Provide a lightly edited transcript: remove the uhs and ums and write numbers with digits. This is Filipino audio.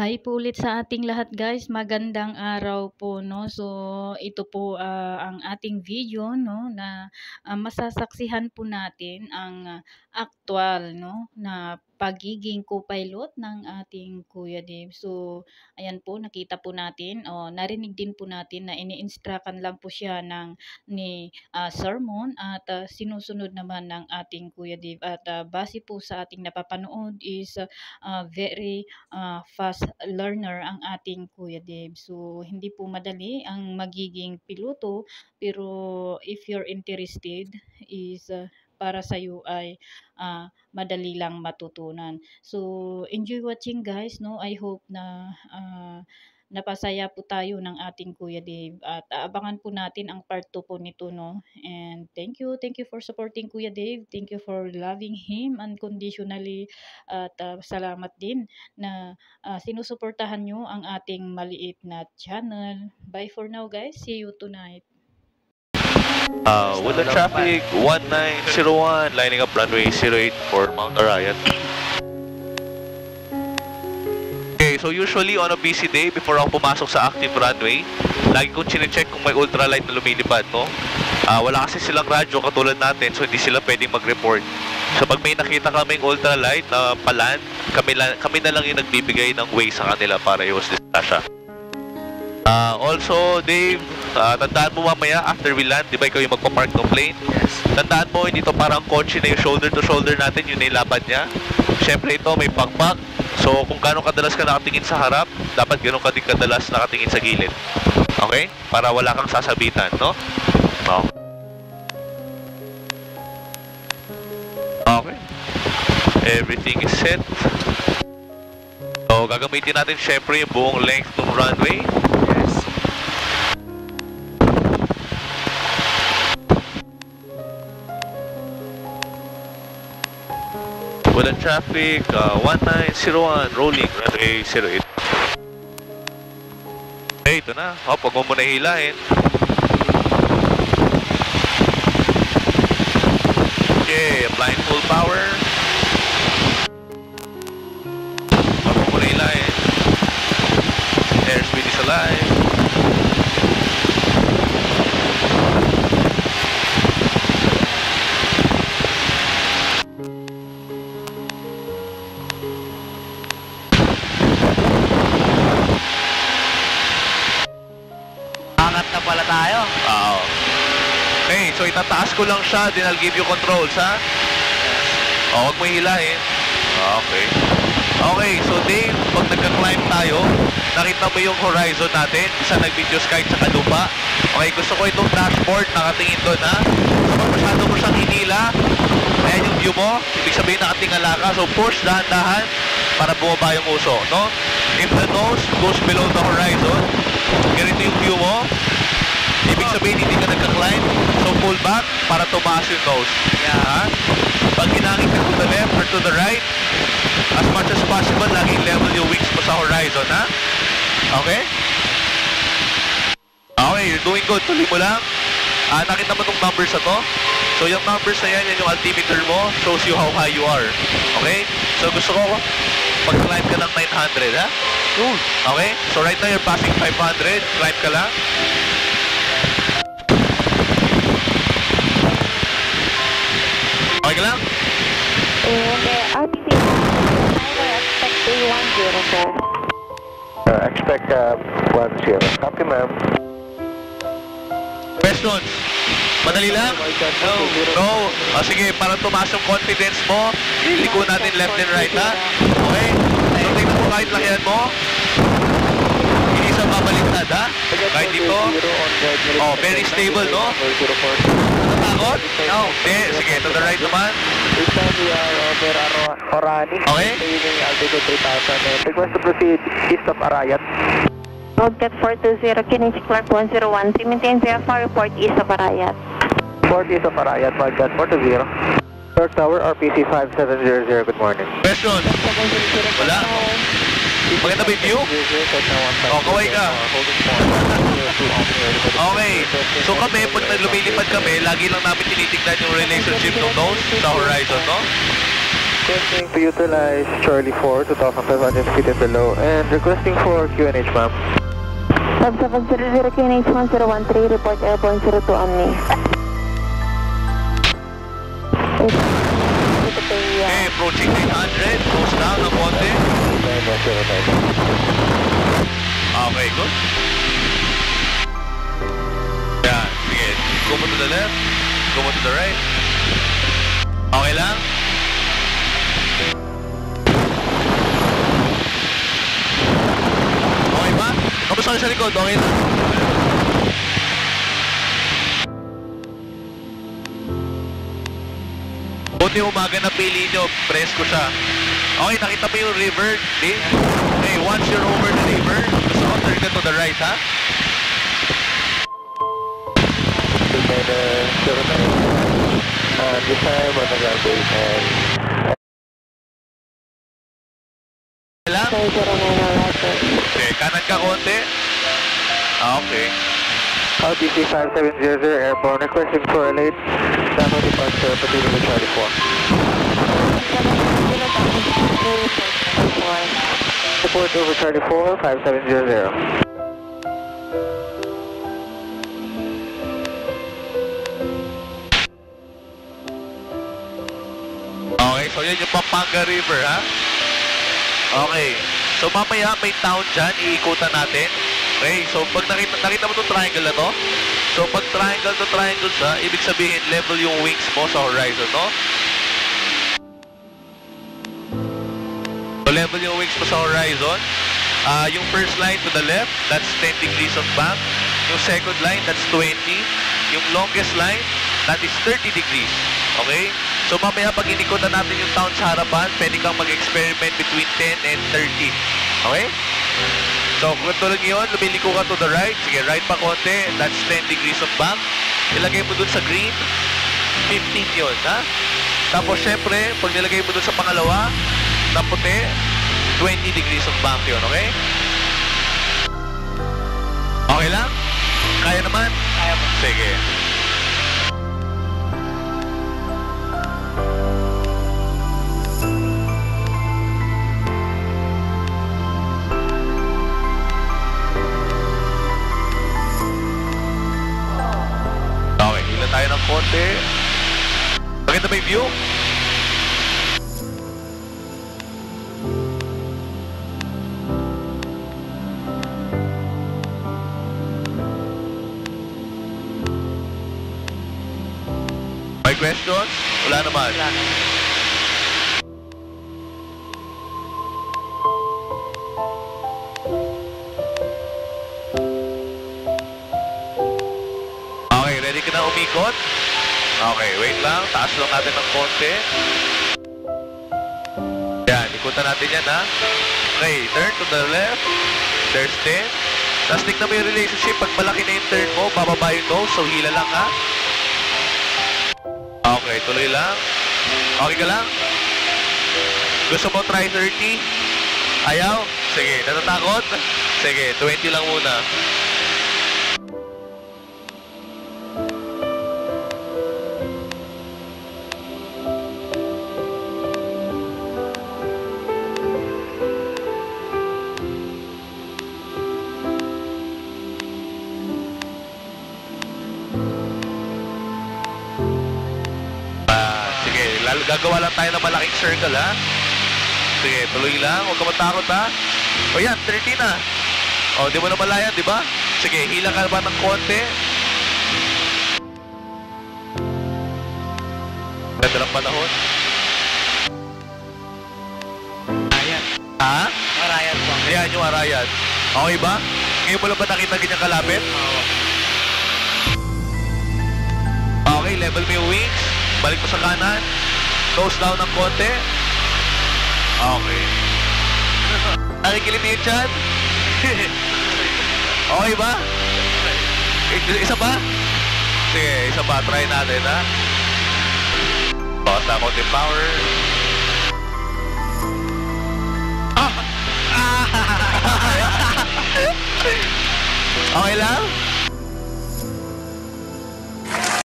Hi po ulit sa ating lahat guys, magandang araw po 'no. So ito po, ang ating video 'no na, masasaksihan po natin ang, aktuwal 'no na pagiging co-pilot ng ating Kuya Dave. So ayan po, nakita po natin o narinig din po natin na ini-instruct-an lang po siya ni sermon at, sinusunod naman ng ating Kuya Dave at, base po sa ating napapanood is, very fast learner ang ating Kuya Dave. So, hindi po madali ang magiging piloto, pero if you're interested is para sa iyo ay madali lang matutunan. So, enjoy watching guys, no? I hope na napasaya po tayo ng ating Kuya Dave at aabangan po natin ang part 2 po nito, no? And thank you for supporting Kuya Dave. Thank you for loving him unconditionally at salamat din na sinusuportahan nyo ang ating maliit na channel. Bye for now guys. See you tonight. With the traffic 1901, lining up runway 08 for Mount Arayat. Okay, so usually on a busy day, before ako pumasok sa active runway, lagi kong chine-check kung may ultralight na lumilipad, no? Wala kasi silang radyo katulad natin, so hindi sila pwedeng mag-report. So pag may nakita kaming ultralight na paland, kami na lang yung nagbibigay ng way sa kanila para i-host discussion. Also, Dave, tandaan mo mamaya after we land, di ba ikaw yung magpapark ng plane? Yes. Tandaan mo, hindi to parang kotse na yung shoulder to shoulder natin, yun na yung lapad niya. Siyempre ito, may pakpak. So, kung gano'ng kadalas ka nakatingin sa harap, dapat gano'ng ka din kadalas nakatingin sa gilid. Okay? Para wala kang sasabitan, no? Okay. Everything is set. So, gagamitin natin siyempre yung buong length ng runway. With the traffic 1901, rolling runway 08. Okay, ito na. Huwag mo muna hilahin. Okay, applying full power. Huwag mo muna hilahin. Airspeed is alive. Na pala tayo. Oo. Okay, so itataas ko lang siya, then I'll give you controls, ha? O, huwag mo hilahin. Okay. Okay, so Dave, pag nagka-climb tayo, nakita mo yung horizon natin, isa nag-video sky sa lupa. Okay, gusto ko itong dashboard, nakatingin doon, ha? Kapag masyado mo siyang hinila, ayan yung view mo, ibig sabihin nakatingala ka, so push dahan-dahan para bumaba yung uso, no? If the nose goes below the horizon, ganito yung view mo, ibig sabihin hindi ka nagka-climb, so pull back para tumaas yung nose. Yeah. Pag hinangin ka to the left or to the right, as much as possible, laging level yung wings mo sa horizon, ha? Okay? Okay, you're doing good. Tuloy mo lang. Nakita mo itong numbers na to? So yung numbers na yan, yan yung altimeter mo, shows you how high you are. Okay? So gusto ko, pag-climb ka ng 900, ha? Okay? So right now you're passing 500, climb ka lang. Okay ka lang? RTC 9, expect 10. Copy, ma'am. Questions? Madali lang? No. Sige, para tumaas yung confidence mo, iliko natin left and right, ha? Okay? So tingnan mo kahit lakihan mo. Hindi sa babaliktad, ha? Kahit dito. Oh, very stable, no? Natatakot? No. Sige, to the right naman. Okay? Altitude 3,000. Request to proceed east of Arayat. Wildcat 420, Kinetic Clark 101, maintain VFR report east of Arayat. Report east of Arayat, Wildcat 420. Third tower, RPC 5700, good morning. Question? Wala? Maganda ba yung view? Kaway ka. Okay. So kami, pag lumilipad kami, lagi lang namin tinitignan yung relationship ng nose sa horizon, no? Requesting to utilize Charlie 4, 2,500 feet and below, and requesting for QNH, ma'am. 5700 QNH 1013, report airborne 02 Omni. Okay, approaching 800. Close down ng konti. 9109. Okay, good. Yan, sige. Go mo to the left. Go mo to the right. Okay lang? Okay ba? Kamusta kayo sa likod? Okay lang? Buti umaga na pili nyo, press ko siya. Okay, nakita mo yung river, di? Okay, once you're over the river, gusto ko turn ka to the right, ha? This time on the runway and... Lang? Okay, kanan ka konti. Okay. RPC 5700 airborne requesting for a late downward departure Patillo with Charlie 4. Report over Charlie 4, 5700. Okay, so yan yung Pampanga River, ha? Okay. So mamaya may town dyan, iikutan natin. Okay, so pag nakita mo itong triangle na to, so pag triangle to triangle siya, ibig sabihin level yung wings mo sa horizon, no? So level yung wings mo sa horizon. Yung first line to the left, that's 10 degrees of bank. Yung second line, that's 20. Yung longest line, that is 30 degrees. Okay? So mamaya pag inikutan natin yung town sa harapan, pwede kang mag-experiment between 10 and 30. Okay? So kung tulad yun, lumiliko ka to the right. Sige, right pa konti. That's 10 degrees of bank. Ilagay mo dun sa green, 15 yun, ha? Tapos syempre, pag nilagay mo dun sa pangalawa, na puti, 20 degrees of bank yun, okay? Okay lang? Kaya naman? Kaya mo. Sige. Okay, hila tayo ng konti. Maganda ba yung view? May questions? Wala naman. Wala naman. Okay, ready ka na umikot? Okay, wait lang. Taas lang natin ng konti. Yan, ikutan natin yan, ha? Okay, turn to the left. There's 10. Tapos tignan mo yung relationship. Pag malaki na yung turn mo, bababa yung nose. So, hila lang, ha? Okay, tuloy lang. Okay ka lang? Gusto mo try 30? Ayaw? Sige, natatakot? Sige, 20 lang muna. Gagawa lang tayo ng malaking circle, ha? Sige, tuloy lang. Huwag ka matakot, ha? O yan, 30 na. O, di mo na malayan, di ba? Sige, hila ka ba ng konti? Ganda ng panahon. Arayan. Ha? Arayan po. Ayan, yung Arayan. Okay ba? Ngayon mo lang ba nakita ganyan kalapit? Okay, level mo yung wings. Balik mo sa kanan. Close down ng konti. Okay. Nakikilit yung chan? Okay ba? Isa pa? Sige, isa pa. Try natin, ha? Bawas na konti power. Okay lang?